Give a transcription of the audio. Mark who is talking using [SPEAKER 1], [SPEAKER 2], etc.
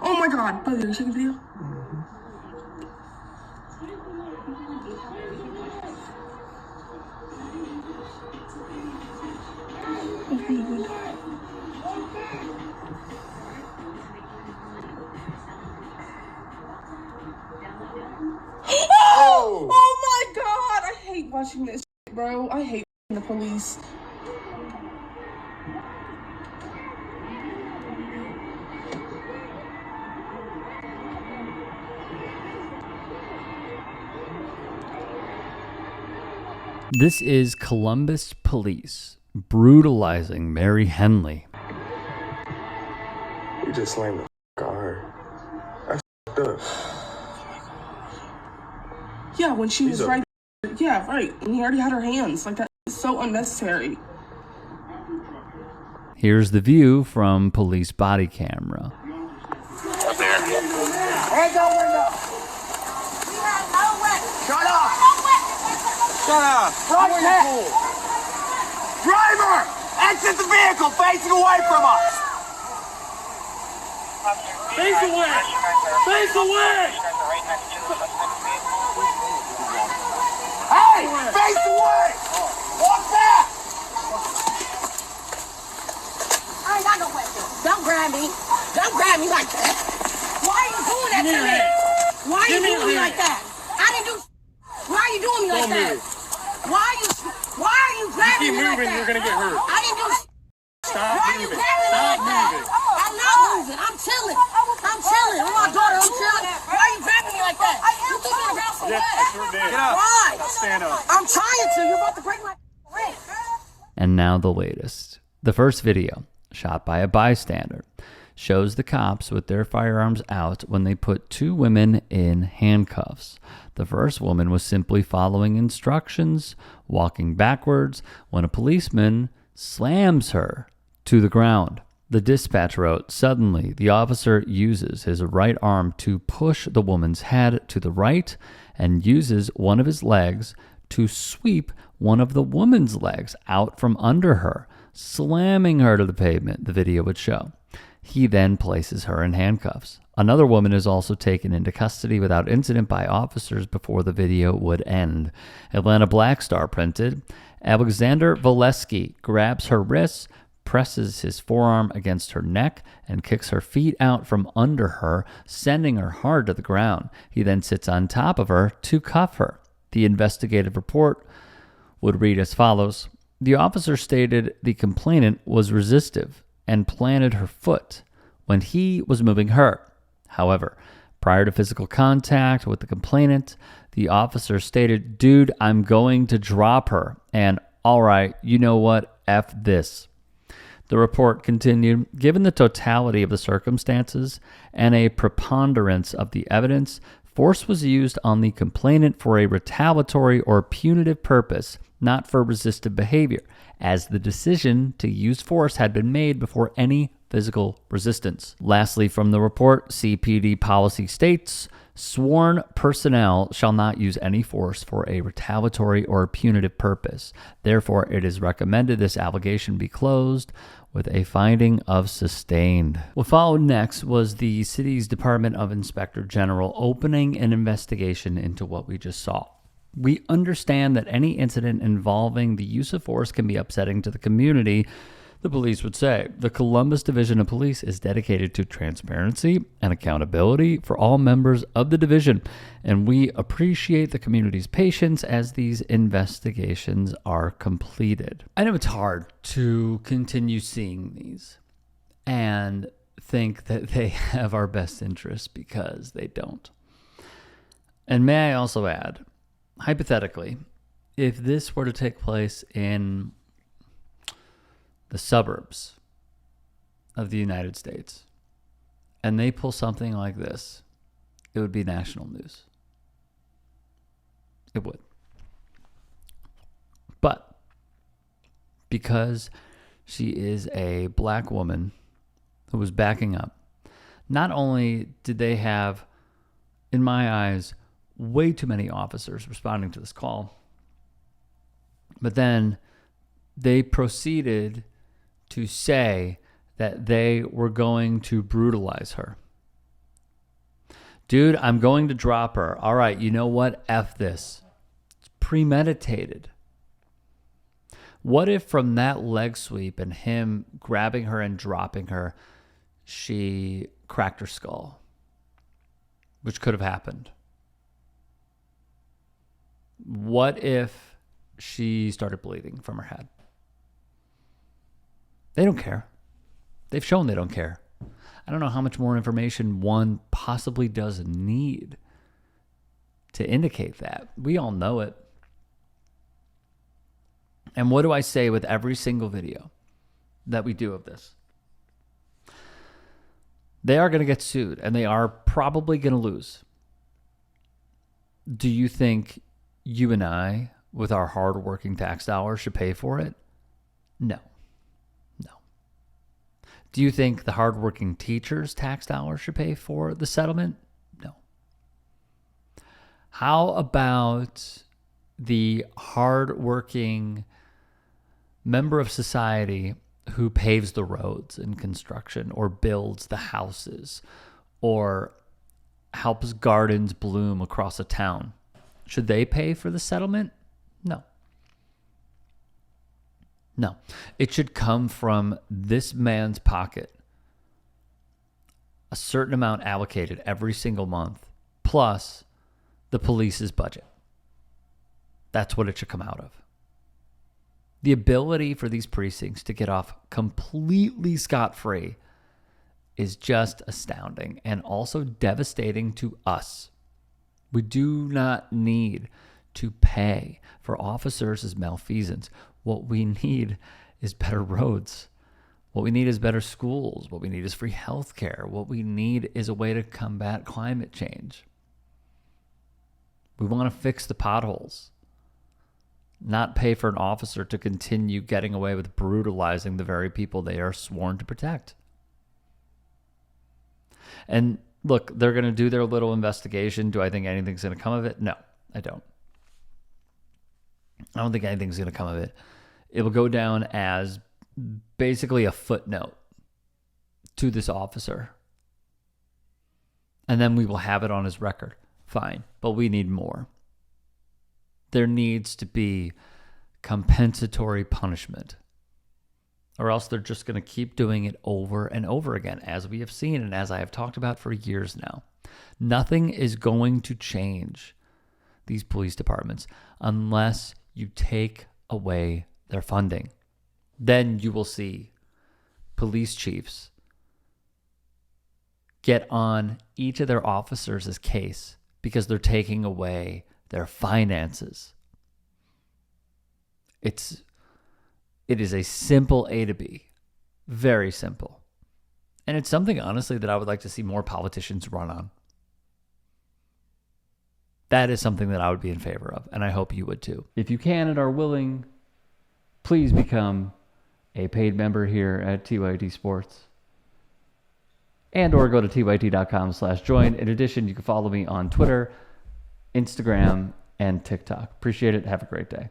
[SPEAKER 1] Oh my God. By the way, are you taking video? Oh! Oh my God! I hate watching this shit, bro. I hate the police.
[SPEAKER 2] This is Columbus police brutalizing Mary Henley.
[SPEAKER 3] You just slammed the out her. That's up.
[SPEAKER 1] Yeah, when she was right. Yeah, right. And he already had her hands. Like, that is so unnecessary.
[SPEAKER 2] Here's the view from police body camera.
[SPEAKER 3] Up there. Hands on window. Shut up. Shut up. Driver, exit the vehicle facing away from us.
[SPEAKER 4] Face away! Face away!
[SPEAKER 3] Hey, face away! Walk back!
[SPEAKER 5] I ain't got no weapon. Don't grab me. Don't grab me like that. Why are you doing that to me? Why are you doing me like that? I didn't do. Why are you doing me like that? Why are you grabbing me like that?
[SPEAKER 4] Keep moving, you're gonna get hurt.
[SPEAKER 5] I didn't do.
[SPEAKER 4] Stop
[SPEAKER 5] Why are you
[SPEAKER 4] moving.
[SPEAKER 5] grabbing me
[SPEAKER 4] Stop
[SPEAKER 5] like that?
[SPEAKER 4] moving.
[SPEAKER 5] I'm not moving. I'm chilling. I'm chilling. With my daughter, I'm chilling. Why are you grabbing me like that? You think me around for
[SPEAKER 4] Yeah, I
[SPEAKER 5] what?
[SPEAKER 4] sure did.
[SPEAKER 3] Get up.
[SPEAKER 5] Why?
[SPEAKER 4] Now stand up.
[SPEAKER 5] I'm trying to. You're about to break my wrist.
[SPEAKER 2] And now the latest. The first video, shot by a bystander, shows the cops with their firearms out when they put two women in handcuffs. The first woman was simply following instructions, walking backwards, when a policeman slams her to the ground. The dispatch wrote, suddenly, the officer uses his right arm to push the woman's head to the right and uses one of his legs to sweep one of the woman's legs out from under her, slamming her to the pavement, the video would show. He then places her in handcuffs. Another woman is also taken into custody without incident by officers before the video would end. Atlanta Black Star printed, Alexander Valesky grabs her wrists, presses his forearm against her neck, and kicks her feet out from under her, sending her hard to the ground. He then sits on top of her to cuff her. The investigative report would read as follows. The officer stated the complainant was resistive and planted her foot when he was moving her. However, prior to physical contact with the complainant, the officer stated, dude, I'm going to drop her. And all right, you know what? F this. The report continued, given the totality of the circumstances and a preponderance of the evidence, force was used on the complainant for a retaliatory or punitive purpose, not for resistive behavior, as the decision to use force had been made before any physical resistance. Lastly, from the report, CPD policy states, sworn personnel shall not use any force for a retaliatory or punitive purpose. Therefore, it is recommended this allegation be closed with a finding of sustained. What followed next was the city's Department of Inspector General opening an investigation into what we just saw. We understand that any incident involving the use of force can be upsetting to the community, the police would say. The Columbus Division of Police is dedicated to transparency and accountability for all members of the division, and we appreciate the community's patience as these investigations are completed. I know it's hard to continue seeing these and think that they have our best interests because they don't. And may I also add, hypothetically, if this were to take place in the suburbs of the United States and they pull something like this, it would be national news. It would. But because she is a black woman who was backing up, not only did they have, in my eyes, way too many officers responding to this call, but then they proceeded to say that they were going to brutalize her. Dude, I'm going to drop her. All right, you know what? F this. It's premeditated. What if from that leg sweep and him grabbing her and dropping her, she cracked her skull? Which could have happened. What if she started bleeding from her head? They don't care. They've shown they don't care. I don't know how much more information one possibly does need to indicate that. We all know it. And what do I say with every single video that we do of this? They are going to get sued, and they are probably going to lose. Do you think you and I, with our hardworking tax dollars, should pay for it? No. No. Do you think the hardworking teachers' tax dollars should pay for the settlement? No. How about the hardworking member of society who paves the roads in construction or builds the houses or helps gardens bloom across a town? Should they pay for the settlement? No. No. It should come from this man's pocket. A certain amount allocated every single month, plus the police's budget. That's what it should come out of. The ability for these precincts to get off completely scot-free is just astounding and also devastating to us. We do not need to pay for officers' malfeasance. What we need is better roads. What we need is better schools. What we need is free health care. What we need is a way to combat climate change. We want to fix the potholes, not pay for an officer to continue getting away with brutalizing the very people they are sworn to protect. And look, they're going to do their little investigation. Do I think anything's going to come of it? No, I don't. I don't think anything's going to come of it. It will go down as basically a footnote to this officer. And then we will have it on his record. Fine, but we need more. There needs to be compensatory punishment, or else they're just going to keep doing it over and over again, as we have seen and as I have talked about for years now. Nothing is going to change these police departments unless you take away their funding. Then you will see police chiefs get on each of their officers' case because they're taking away their finances. It is a simple A to B. Very simple. And it's something, honestly, that I would like to see more politicians run on. That is something that I would be in favor of, and I hope you would too. If you can and are willing, please become a paid member here at TYTSports. And or go to tyt.com/join. In addition, you can follow me on Twitter, Instagram, and TikTok. Appreciate it. Have a great day.